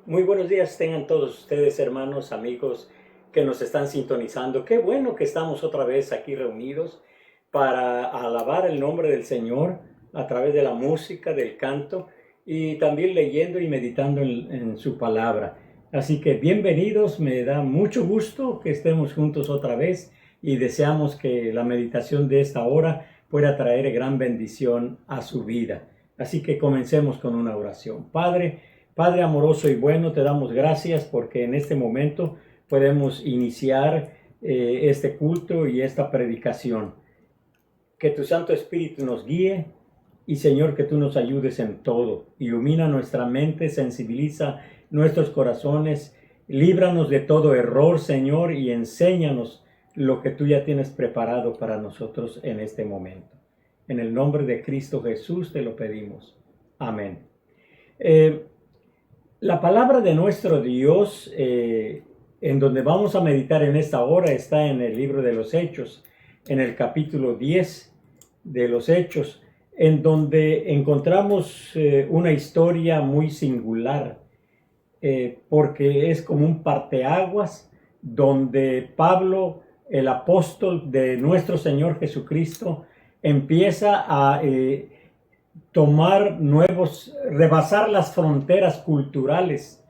Muy buenos días tengan todos ustedes, hermanos, amigos que nos están sintonizando. Qué bueno que estamos otra vez aquí reunidos para alabar el nombre del Señor a través de la música, del canto y también leyendo y meditando en su palabra. Así que bienvenidos, me da mucho gusto que estemos juntos otra vez y deseamos que la meditación de esta hora pueda traer gran bendición a su vida. Así que comencemos con una oración. Padre amoroso y bueno, te damos gracias porque en este momento podemos iniciar este culto y esta predicación. Que tu Santo Espíritu nos guíe y Señor, que tú nos ayudes en todo. Ilumina nuestra mente, sensibiliza nuestros corazones, líbranos de todo error, Señor, y enséñanos lo que tú ya tienes preparado para nosotros en este momento. En el nombre de Cristo Jesús te lo pedimos. Amén. La palabra de nuestro Dios, en donde vamos a meditar en esta hora, está en el libro de los Hechos, en el capítulo 10 de los Hechos, en donde encontramos una historia muy singular, porque es como un parteaguas donde Pablo, el apóstol de nuestro Señor Jesucristo, empieza a rebasar las fronteras culturales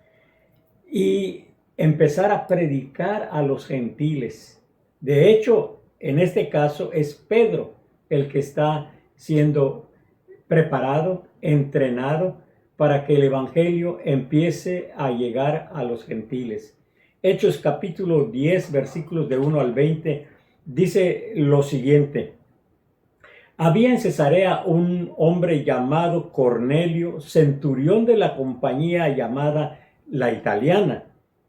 y empezar a predicar a los gentiles. De hecho, en este caso es Pedro el que está siendo preparado, entrenado para que el evangelio empiece a llegar a los gentiles. Hechos capítulo 10, versículos de 1 al 20, dice lo siguiente: había en Cesarea un hombre llamado Cornelio, centurión de la compañía llamada la Italiana,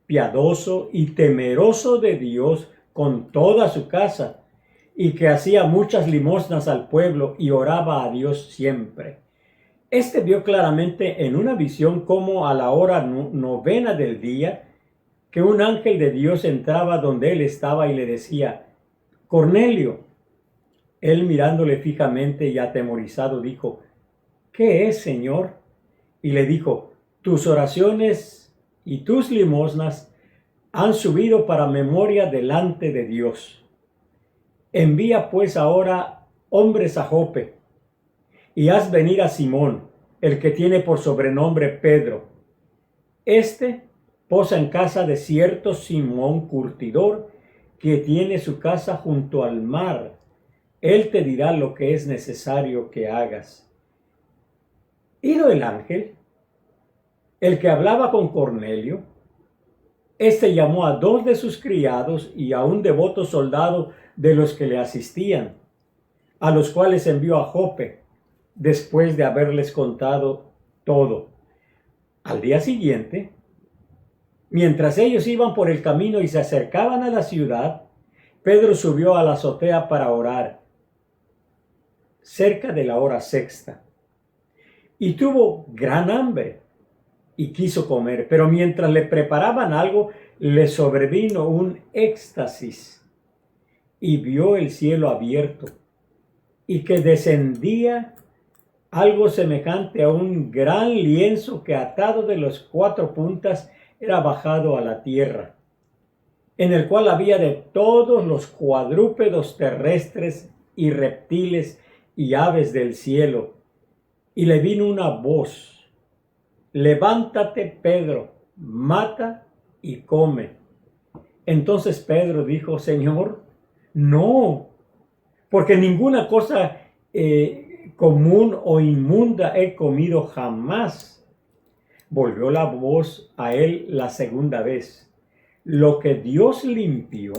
piadoso y temeroso de Dios con toda su casa, y que hacía muchas limosnas al pueblo y oraba a Dios siempre. Este vio claramente en una visión como a la hora novena del día, que un ángel de Dios entraba donde él estaba y le decía: Cornelio. Él, mirándole fijamente y atemorizado, dijo: ¿qué es, Señor? Y le dijo: tus oraciones y tus limosnas han subido para memoria delante de Dios. Envía pues ahora hombres a Jope, y haz venir a Simón, el que tiene por sobrenombre Pedro. Este posa en casa de cierto Simón curtidor, que tiene su casa junto al mar. Él te dirá lo que es necesario que hagas. Ido el ángel, el que hablaba con Cornelio, este llamó a 2 de sus criados y a un devoto soldado de los que le asistían, a los cuales envió a Jope, después de haberles contado todo. Al día siguiente, mientras ellos iban por el camino y se acercaban a la ciudad, Pedro subió a la azotea para orar, cerca de la hora sexta, y tuvo gran hambre y quiso comer, pero mientras le preparaban algo, le sobrevino un éxtasis y vio el cielo abierto y que descendía algo semejante a un gran lienzo que, atado de las 4 puntas, era bajado a la tierra, en el cual había de todos los cuadrúpedos terrestres y reptiles y aves del cielo. Y le vino una voz: levántate, Pedro, mata y come. Entonces Pedro dijo: Señor, no, porque ninguna cosa común o inmunda he comido jamás. Volvió la voz a él la segunda vez: lo que Dios limpió,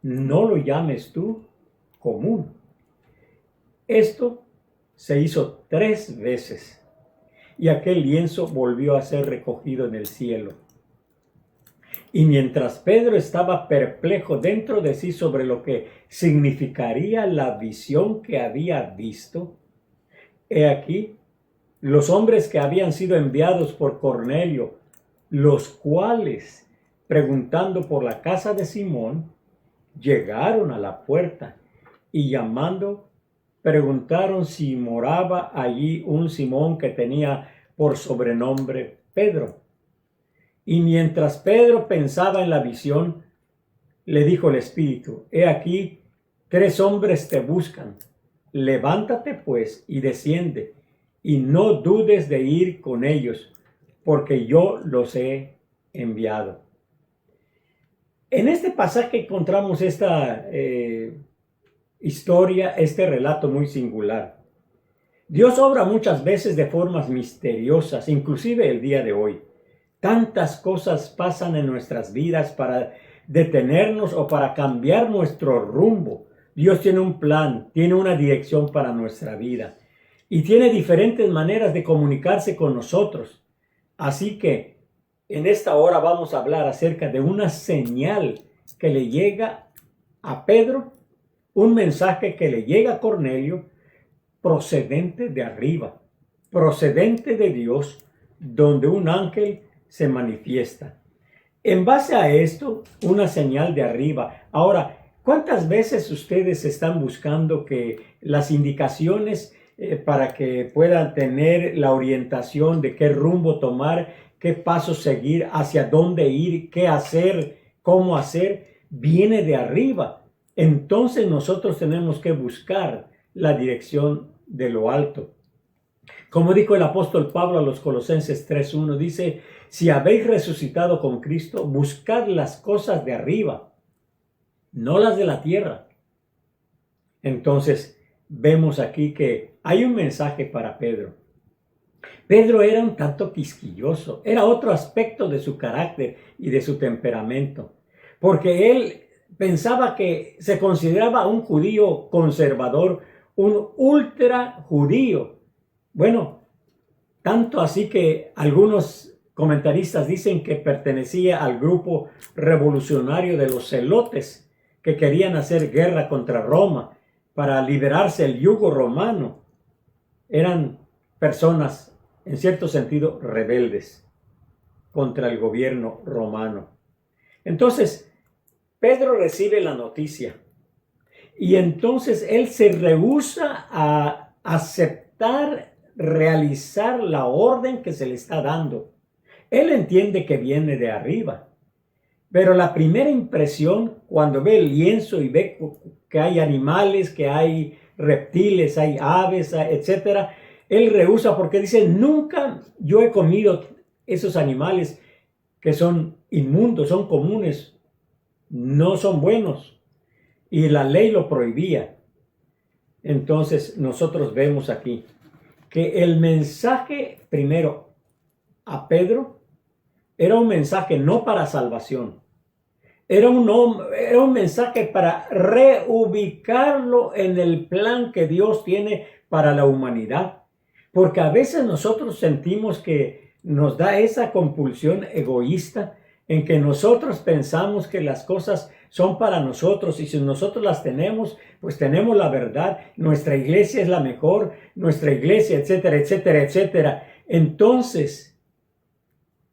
no lo llames tú común. Esto se hizo 3 veces, y aquel lienzo volvió a ser recogido en el cielo. Y mientras Pedro estaba perplejo dentro de sí sobre lo que significaría la visión que había visto, he aquí los hombres que habían sido enviados por Cornelio, los cuales, preguntando por la casa de Simón, llegaron a la puerta y llamando, preguntaron si moraba allí un Simón que tenía por sobrenombre Pedro. Y mientras Pedro pensaba en la visión, le dijo el Espíritu: he aquí, 3 hombres te buscan. Levántate pues y desciende, y no dudes de ir con ellos, porque yo los he enviado. En este pasaje encontramos esta historia, este relato muy singular. Dios obra muchas veces de formas misteriosas, inclusive el día de hoy. Tantas cosas pasan en nuestras vidas para detenernos o para cambiar nuestro rumbo. Dios tiene un plan, tiene una dirección para nuestra vida y tiene diferentes maneras de comunicarse con nosotros. Así que en esta hora vamos a hablar acerca de una señal que le llega a Pedro, un mensaje que le llega a Cornelio, procedente de arriba, procedente de Dios, donde un ángel se manifiesta. En base a esto, una señal de arriba. Ahora, ¿cuántas veces ustedes están buscando que las indicaciones para que puedan tener la orientación de qué rumbo tomar, qué pasos seguir, hacia dónde ir, qué hacer, cómo hacer, viene de arriba? Entonces nosotros tenemos que buscar la dirección de lo alto. Como dijo el apóstol Pablo a los Colosenses 3:1, dice: si habéis resucitado con Cristo, buscad las cosas de arriba, no las de la tierra. Entonces vemos aquí que hay un mensaje para Pedro. Pedro era un tanto quisquilloso, era otro aspecto de su carácter y de su temperamento, porque él pensaba que se consideraba un judío conservador, un ultra judío. Bueno, tanto así que algunos comentaristas dicen que pertenecía al grupo revolucionario de los celotes, que querían hacer guerra contra Roma para liberarse del yugo romano. Eran personas, en cierto sentido, rebeldes contra el gobierno romano. Entonces, Pedro recibe la noticia y entonces él se rehúsa a aceptar realizar la orden que se le está dando. Él entiende que viene de arriba, pero la primera impresión, cuando ve el lienzo y ve que hay animales, que hay reptiles, hay aves, etcétera, él rehúsa porque dice: nunca yo he comido esos animales que son inmundos, son comunes, no son buenos, y la ley lo prohibía. Entonces nosotros vemos aquí que el mensaje primero a Pedro era un mensaje no para salvación, era un mensaje para reubicarlo en el plan que Dios tiene para la humanidad. Porque a veces nosotros sentimos que nos da esa compulsión egoísta en que nosotros pensamos que las cosas son para nosotros y si nosotros las tenemos, pues tenemos la verdad, nuestra iglesia es la mejor, nuestra iglesia, etcétera, etcétera, etcétera. Entonces,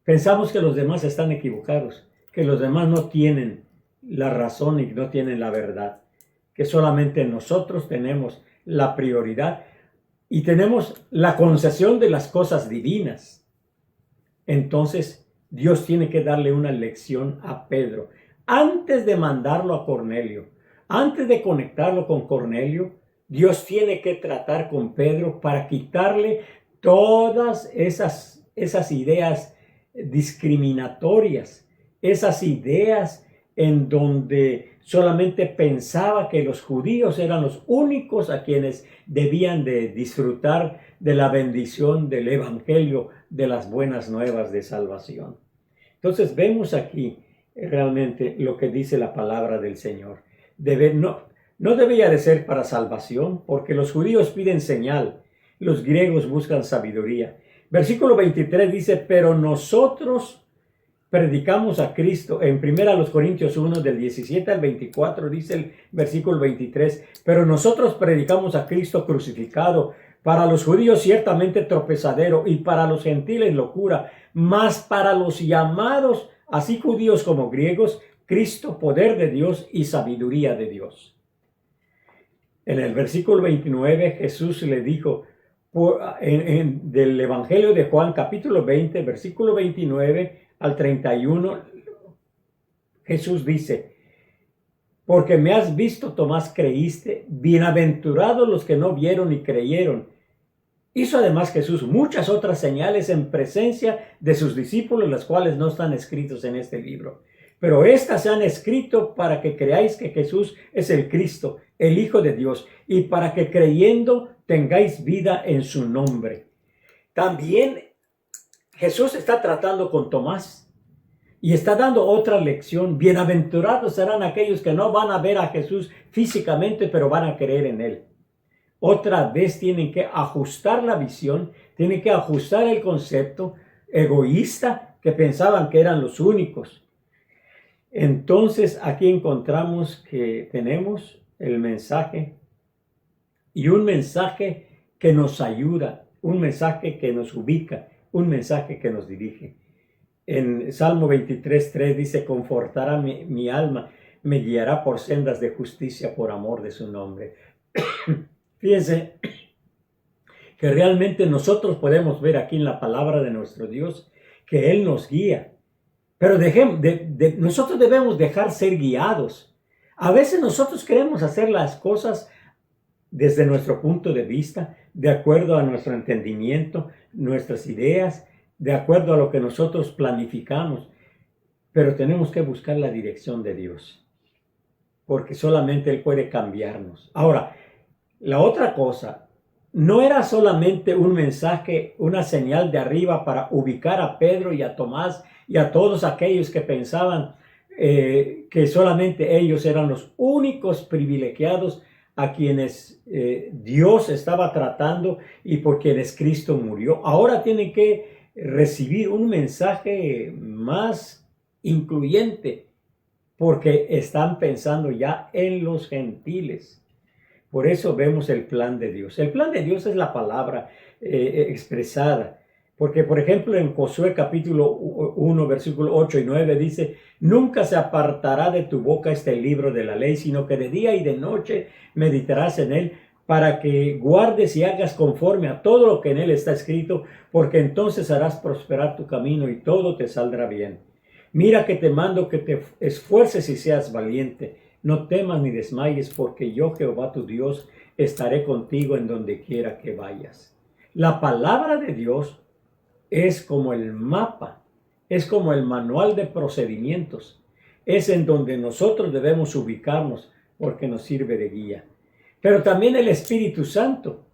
pensamos que los demás están equivocados, que los demás no tienen la razón y no tienen la verdad, que solamente nosotros tenemos la prioridad y tenemos la concesión de las cosas divinas. Entonces, Dios tiene que darle una lección a Pedro. Antes de mandarlo a Cornelio, antes de conectarlo con Cornelio, Dios tiene que tratar con Pedro para quitarle todas esas ideas discriminatorias, esas ideas en donde solamente pensaba que los judíos eran los únicos a quienes debían de disfrutar de la bendición del evangelio, de las buenas nuevas de salvación. Entonces vemos aquí realmente lo que dice la palabra del Señor. No debía de ser para salvación, porque los judíos piden señal, los griegos buscan sabiduría. Versículo 23 dice: pero nosotros predicamos a Cristo. En 1 Corintios 1, del 17 al 24, dice el versículo 23, pero nosotros predicamos a Cristo crucificado, para los judíos ciertamente tropezadero y para los gentiles locura, mas para los llamados, así judíos como griegos, Cristo poder de Dios y sabiduría de Dios. En el versículo 29 Jesús le dijo: del Evangelio de Juan, capítulo 20, versículo 29 al 31, Jesús dice: porque me has visto, Tomás, creíste, bienaventurados los que no vieron y creyeron. Hizo además Jesús muchas otras señales en presencia de sus discípulos, las cuales no están escritos en este libro. Pero estas se han escrito para que creáis que Jesús es el Cristo, el Hijo de Dios, y para que creyendo tengáis vida en su nombre. También Jesús está tratando con Tomás y está dando otra lección. Bienaventurados serán aquellos que no van a ver a Jesús físicamente, pero van a creer en él. Otra vez tienen que ajustar la visión, tienen que ajustar el concepto egoísta que pensaban que eran los únicos. Entonces aquí encontramos que tenemos el mensaje, y un mensaje que nos ayuda, un mensaje que nos ubica, un mensaje que nos dirige. En Salmo 23:3 dice: confortará mi alma, me guiará por sendas de justicia por amor de su nombre. Fíjense que realmente nosotros podemos ver aquí en la palabra de nuestro Dios que Él nos guía. Pero nosotros debemos dejar ser guiados. A veces nosotros queremos hacer las cosas desde nuestro punto de vista, de acuerdo a nuestro entendimiento, nuestras ideas, de acuerdo a lo que nosotros planificamos. Pero tenemos que buscar la dirección de Dios, porque solamente Él puede cambiarnos. Ahora, la otra cosa, no era solamente un mensaje, una señal de arriba para ubicar a Pedro y a Tomás y a todos aquellos que pensaban que solamente ellos eran los únicos privilegiados a quienes Dios estaba tratando y por quienes Cristo murió. Ahora tienen que recibir un mensaje más incluyente, porque están pensando ya en los gentiles. Por eso vemos el plan de Dios. El plan de Dios es la palabra expresada. Porque, por ejemplo, en Josué capítulo 1, versículo 8 y 9 dice: nunca se apartará de tu boca este libro de la ley, sino que de día y de noche meditarás en él, para que guardes y hagas conforme a todo lo que en él está escrito, porque entonces harás prosperar tu camino y todo te saldrá bien. Mira que te mando que te esfuerces y seas valiente. No temas ni desmayes, porque yo, Jehová tu Dios, estaré contigo en donde quiera que vayas. La palabra de Dios es como el mapa, es como el manual de procedimientos. Es en donde nosotros debemos ubicarnos, porque nos sirve de guía. Pero también el Espíritu Santo.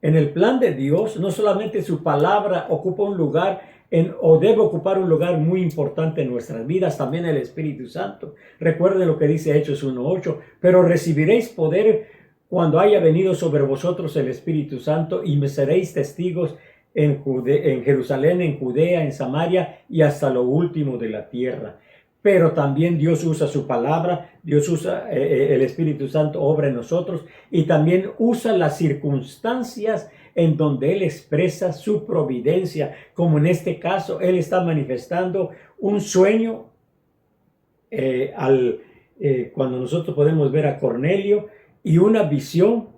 En el plan de Dios, no solamente su palabra ocupa un lugar o debe ocupar un lugar muy importante en nuestras vidas, también el Espíritu Santo. Recuerden lo que dice Hechos 1:8: pero recibiréis poder cuando haya venido sobre vosotros el Espíritu Santo, y me seréis testigos en Jerusalén, en Judea, en Samaria y hasta lo último de la tierra. Pero también Dios usa su palabra, Dios usa el Espíritu Santo, obra en nosotros, y también usa las circunstancias en donde Él expresa su providencia, como en este caso Él está manifestando un sueño cuando nosotros podemos ver a Cornelio, y una visión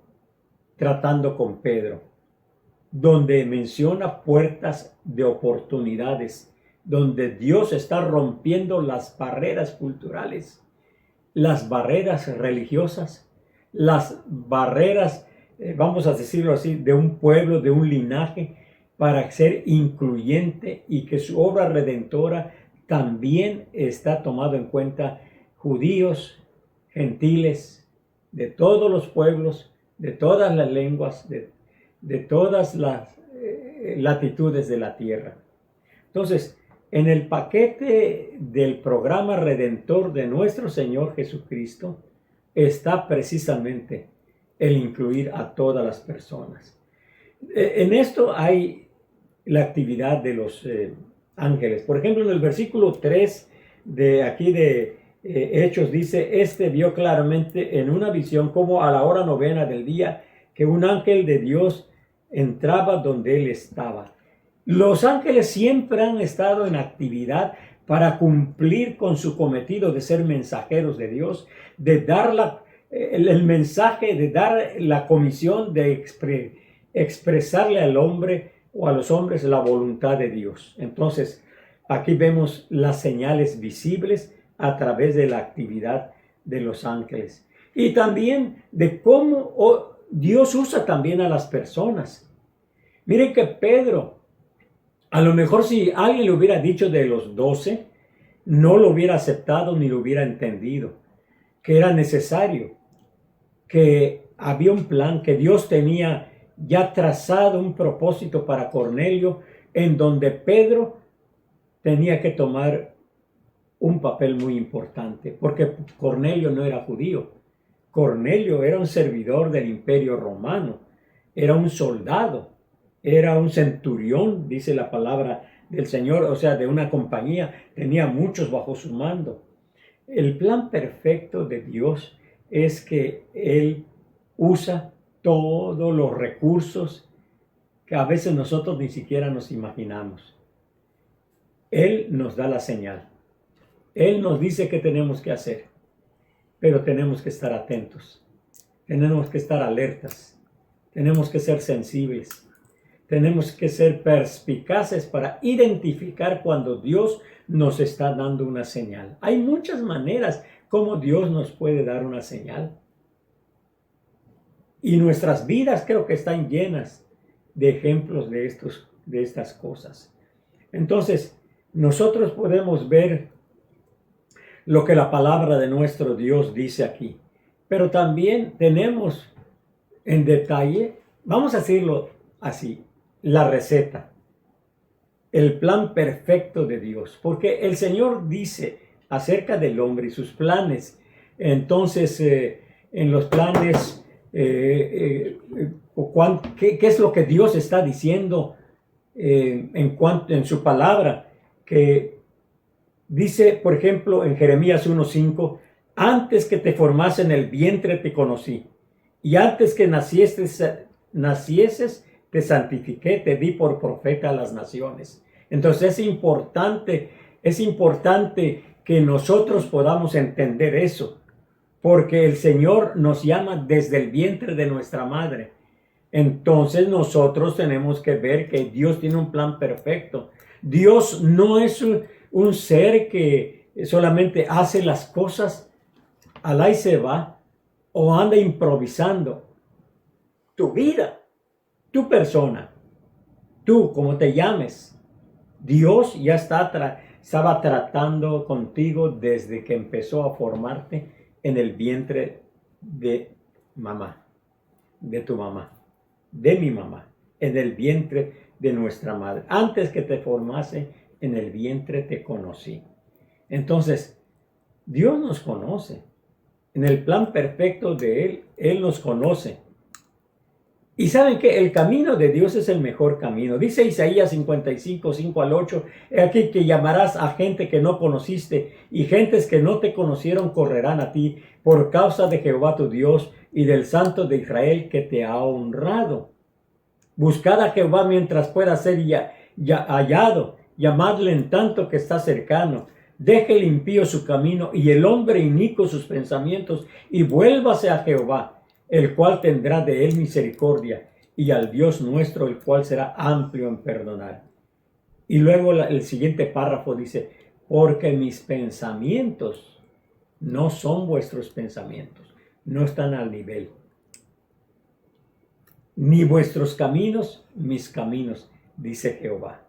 tratando con Pedro, donde menciona puertas de oportunidades, donde Dios está rompiendo las barreras culturales, las barreras religiosas, las barreras, vamos a decirlo así, de un pueblo, de un linaje, para ser incluyente, y que su obra redentora también está tomado en cuenta judíos, gentiles, de todos los pueblos, de todas las lenguas, de todas las latitudes de la tierra. Entonces, en el paquete del programa redentor de nuestro Señor Jesucristo está precisamente el incluir a todas las personas. En esto hay la actividad de los ángeles. Por ejemplo, en el versículo 3 de aquí de Hechos dice: este vio claramente en una visión como a la hora 9 del día que un ángel de Dios entraba donde él estaba. Los ángeles siempre han estado en actividad para cumplir con su cometido de ser mensajeros de Dios, de dar el mensaje, de dar la comisión de expresarle al hombre o a los hombres la voluntad de Dios. Entonces, aquí vemos las señales visibles a través de la actividad de los ángeles. Y también de cómo Dios usa también a las personas. Miren que Pedro, a lo mejor si alguien le hubiera dicho de los 12, no lo hubiera aceptado ni lo hubiera entendido, que era necesario, que había un plan, que Dios tenía ya trazado un propósito para Cornelio, en donde Pedro tenía que tomar un papel muy importante, porque Cornelio no era judío. Cornelio era un servidor del Imperio Romano, era un soldado, era un centurión, dice la palabra del Señor, o sea, de una compañía, tenía muchos bajo su mando. El plan perfecto de Dios es que Él usa todos los recursos que a veces nosotros ni siquiera nos imaginamos. Él nos da la señal. Él nos dice qué tenemos que hacer, pero tenemos que estar atentos, tenemos que estar alertas, tenemos que ser sensibles, tenemos que ser perspicaces para identificar cuando Dios nos está dando una señal. Hay muchas maneras como Dios nos puede dar una señal. Y nuestras vidas creo que están llenas de ejemplos de estas cosas. Entonces, nosotros podemos ver lo que la palabra de nuestro Dios dice aquí. Pero también tenemos en detalle, vamos a decirlo así, la receta, el plan perfecto de Dios. Porque el Señor dice acerca del hombre y sus planes. Entonces, en los planes, ¿qué es lo que Dios está diciendo en su palabra? Que dice, por ejemplo, en Jeremías 1:5, antes que te formase en el vientre te conocí, y antes que nacieses te santifiqué, te di por profeta a las naciones. Entonces es importante que nosotros podamos entender eso, porque el Señor nos llama desde el vientre de nuestra madre. Entonces nosotros tenemos que ver que Dios tiene un plan perfecto. Dios no es un ser que solamente hace las cosas al ahí se va o anda improvisando. Tu vida, tu persona, tú como te llames, Dios ya estaba tratando contigo desde que empezó a formarte en el vientre de mamá, de tu mamá, de mi mamá, en el vientre de nuestra madre. Antes que te formase en el vientre te conocí. Entonces, Dios nos conoce. En el plan perfecto de Él, Él nos conoce. Y saben que el camino de Dios es el mejor camino. Dice Isaías 55, 5 al 8, he aquí que llamarás a gente que no conociste, y gentes que no te conocieron correrán a ti, por causa de Jehová tu Dios y del Santo de Israel que te ha honrado. Buscad a Jehová mientras pueda ser hallado, llamadle en tanto que está cercano. Deje el impío su camino y el hombre inicuo sus pensamientos, y vuélvase a Jehová, el cual tendrá de él misericordia, y al Dios nuestro, el cual será amplio en perdonar. Y luego el siguiente párrafo dice, porque mis pensamientos no son vuestros pensamientos, no están al nivel. Ni vuestros caminos, mis caminos, dice Jehová.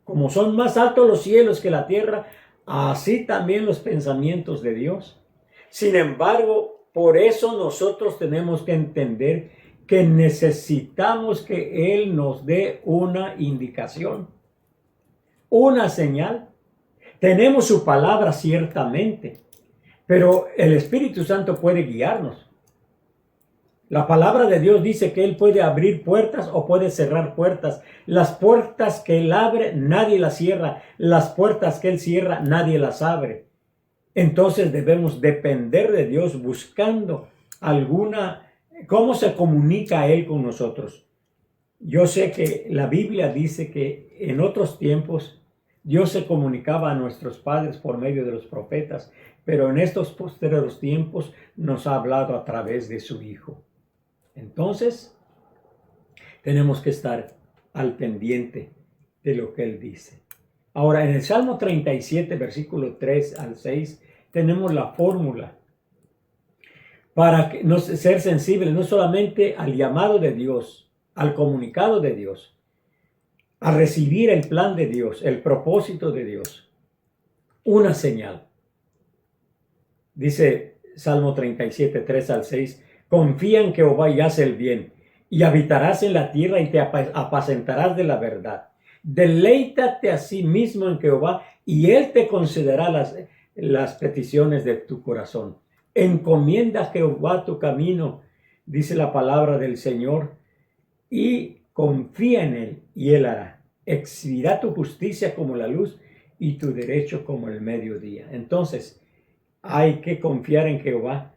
Como son más altos los cielos que la tierra, así también los pensamientos de Dios. Sin embargo, por eso nosotros tenemos que entender que necesitamos que Él nos dé una indicación, una señal. Tenemos su palabra ciertamente, pero el Espíritu Santo puede guiarnos. La palabra de Dios dice que Él puede abrir puertas o puede cerrar puertas. Las puertas que Él abre, nadie las cierra. Las puertas que Él cierra, nadie las abre. Entonces debemos depender de Dios buscando cómo se comunica Él con nosotros. Yo sé que la Biblia dice que en otros tiempos Dios se comunicaba a nuestros padres por medio de los profetas, pero en estos posteriores tiempos nos ha hablado a través de su Hijo. Entonces, tenemos que estar al pendiente de lo que Él dice. Ahora, en el Salmo 37, versículo 3 al 6, tenemos la fórmula para ser sensibles no solamente al llamado de Dios, al comunicado de Dios, a recibir el plan de Dios, el propósito de Dios. Una señal. Dice Salmo 37, 3 al 6, confía en Jehová y haz el bien, y habitarás en la tierra y te apacentarás de la verdad. Deleítate a sí mismo en Jehová y Él te concederá las peticiones de tu corazón. Encomienda a Jehová tu camino, dice la palabra del Señor, y confía en Él y Él hará. Exhibirá tu justicia como la luz y tu derecho como el mediodía. Entonces, hay que confiar en Jehová,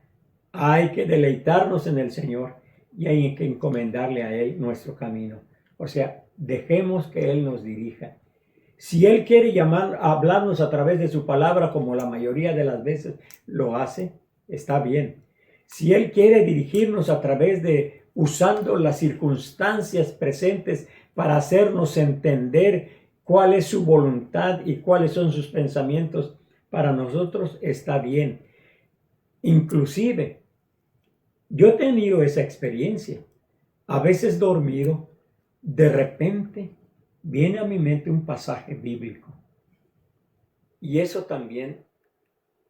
hay que deleitarnos en el Señor y hay que encomendarle a Él nuestro camino. O sea, dejemos que Él nos dirija. Si Él quiere hablarnos a través de su palabra, como la mayoría de las veces lo hace, está bien. Si Él quiere dirigirnos a través de usando las circunstancias presentes para hacernos entender cuál es su voluntad y cuáles son sus pensamientos para nosotros, está bien. Inclusive, yo he tenido esa experiencia. A veces dormido, de repente viene a mi mente un pasaje bíblico. Y eso también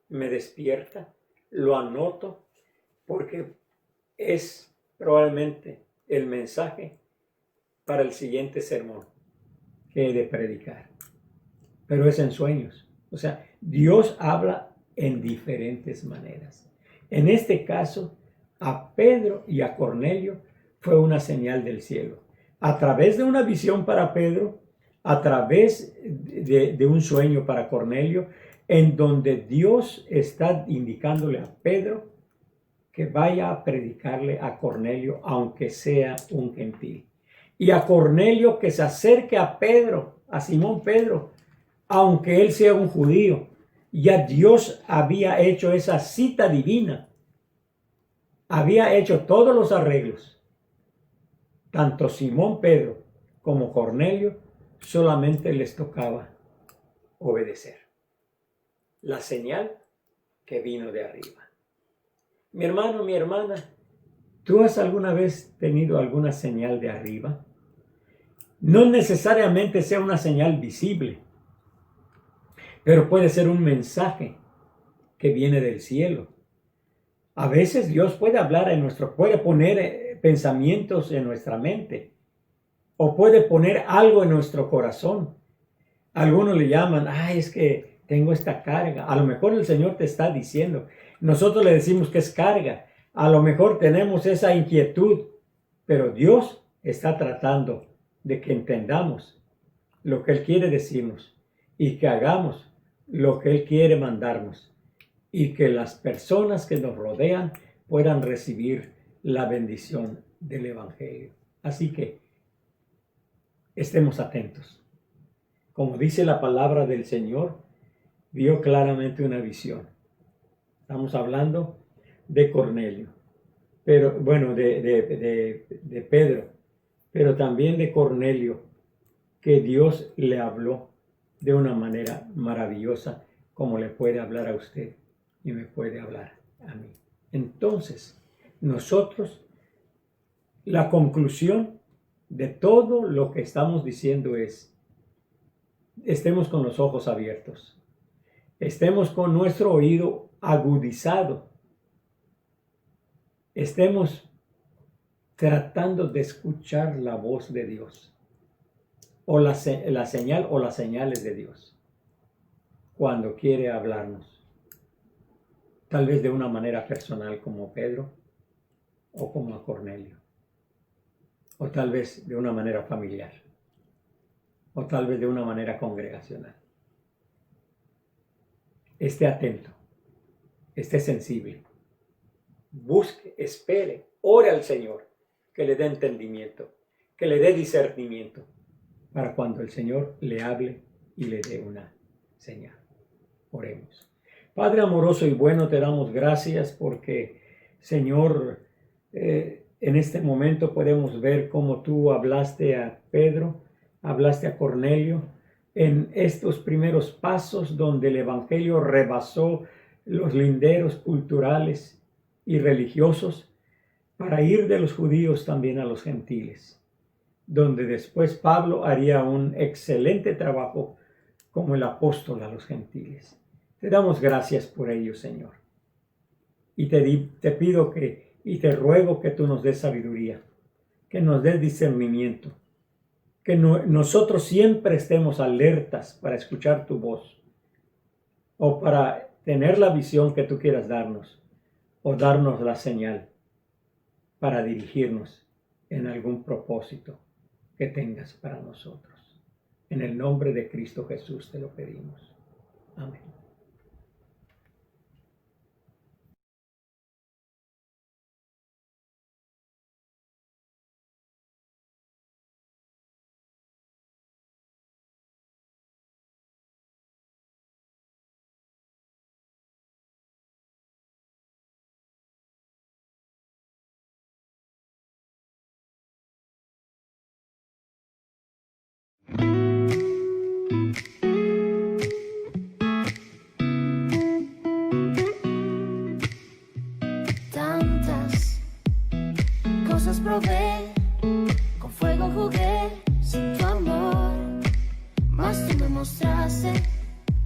me despierta, lo anoto, porque es probablemente el mensaje para el siguiente sermón que he de predicar. Pero es en sueños. O sea, Dios habla en diferentes maneras. En este caso, a Pedro y a Cornelio fue una señal del cielo. A través de una visión para Pedro, a través de un sueño para Cornelio, en donde Dios está indicándole a Pedro que vaya a predicarle a Cornelio, aunque sea un gentil. Y a Cornelio que se acerque a Pedro, a Simón Pedro, aunque él sea un judío. Ya Dios había hecho esa cita divina. Había hecho todos los arreglos. Tanto Simón Pedro como Cornelio solamente les tocaba obedecer. La señal que vino de arriba. Mi hermano, mi hermana, ¿tú has alguna vez tenido alguna señal de arriba? No necesariamente sea una señal visible, pero puede ser un mensaje que viene del cielo. A veces Dios puede hablar puede poner pensamientos en nuestra mente o puede poner algo en nuestro corazón. Algunos le llaman, es que tengo esta carga. A lo mejor el Señor te está diciendo. Nosotros le decimos que es carga. A lo mejor tenemos esa inquietud, pero Dios está tratando de que entendamos lo que Él quiere decirnos y que hagamos lo que Él quiere mandarnos y que las personas que nos rodean puedan recibir la bendición del Evangelio. Así que estemos atentos. Como dice la palabra del Señor, vio claramente una visión. Estamos hablando de Cornelio, pero bueno, de Pedro, pero también de Cornelio, que Dios le habló de una manera maravillosa, como le puede hablar a usted y me puede hablar a mí. Entonces, nosotros, la conclusión de todo lo que estamos diciendo es, estemos con los ojos abiertos, estemos con nuestro oído agudizado, estemos tratando de escuchar la voz de Dios, o la señal o las señales de Dios, cuando quiere hablarnos, tal vez de una manera personal como Pedro, o como a Cornelio, o tal vez de una manera familiar, o tal vez de una manera congregacional. Esté atento, esté sensible, busque, espere, ore al Señor, que le dé entendimiento, que le dé discernimiento, para cuando el Señor le hable y le dé una señal. Oremos. Padre amoroso y bueno, te damos gracias porque, Señor, en este momento podemos ver cómo tú hablaste a Pedro, hablaste a Cornelio, en estos primeros pasos donde el Evangelio rebasó los linderos culturales y religiosos para ir de los judíos también a los gentiles, donde después Pablo haría un excelente trabajo como el apóstol a los gentiles. Te damos gracias por ello, Señor. Y te pido y te ruego que tú nos des sabiduría, que nos des discernimiento, que nosotros siempre estemos alertas para escuchar tu voz o para tener la visión que tú quieras darnos o darnos la señal para dirigirnos en algún propósito que tengas para nosotros. En el nombre de Cristo Jesús te lo pedimos. Amén. Tantas cosas probé, con fuego jugué sin tu amor, mas tú me mostraste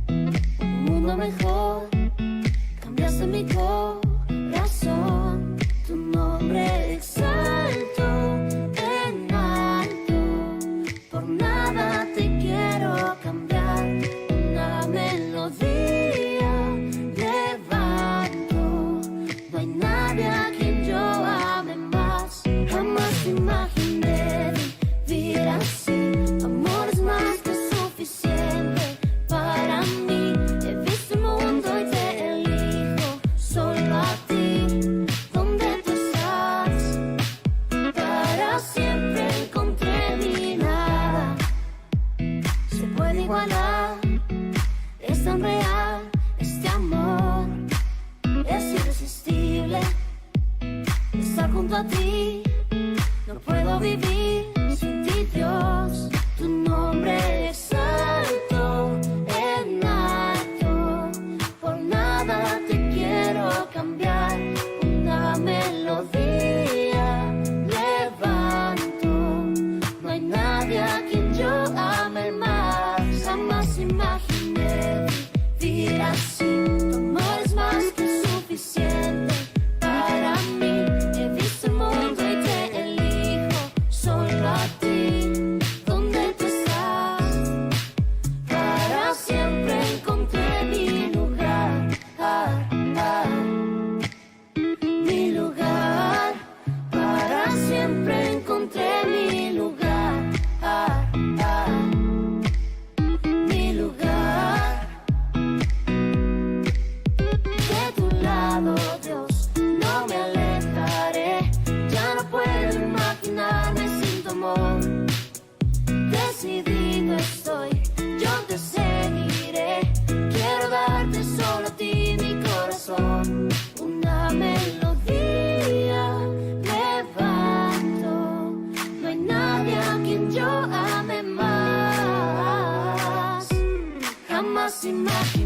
un mundo mejor, cambiaste mi corazón, tu nombre exalto en alto, por nada te quiero cambiar, una melodía levanto, no hay nadie a quien yo ame más, jamás imaginé vivir así, amor es más que suficiente para mí, he visto el mundo y te elijo, solo a ti, donde tú estás, para siempre encontré mi nada, se puede igualar, es tan real este amor, es irresistible estar junto a ti, no puedo vivir sin ti, Dios, tu nombre exalto en alto, por nada te quiero cambiar, una melodía levanto, no hay nadie a quien yo ame más, jamás imaginé vivir así, tu amor es más que suficiente para mí, he visto el mundo y te elijo, solo a ti, donde tú estás, para siempre encontré mi lugar, mi lugar, para siempre encontré mi lugar, mi lugar, de tu lado, Dios, no me alejaré, ya no puedo imaginarme sin tu amor, decidido estoy, yo te seguiré, quiero darte solo a ti mi corazón, una melodía levanto, no hay nadie a quien yo ame más, jamás imaginé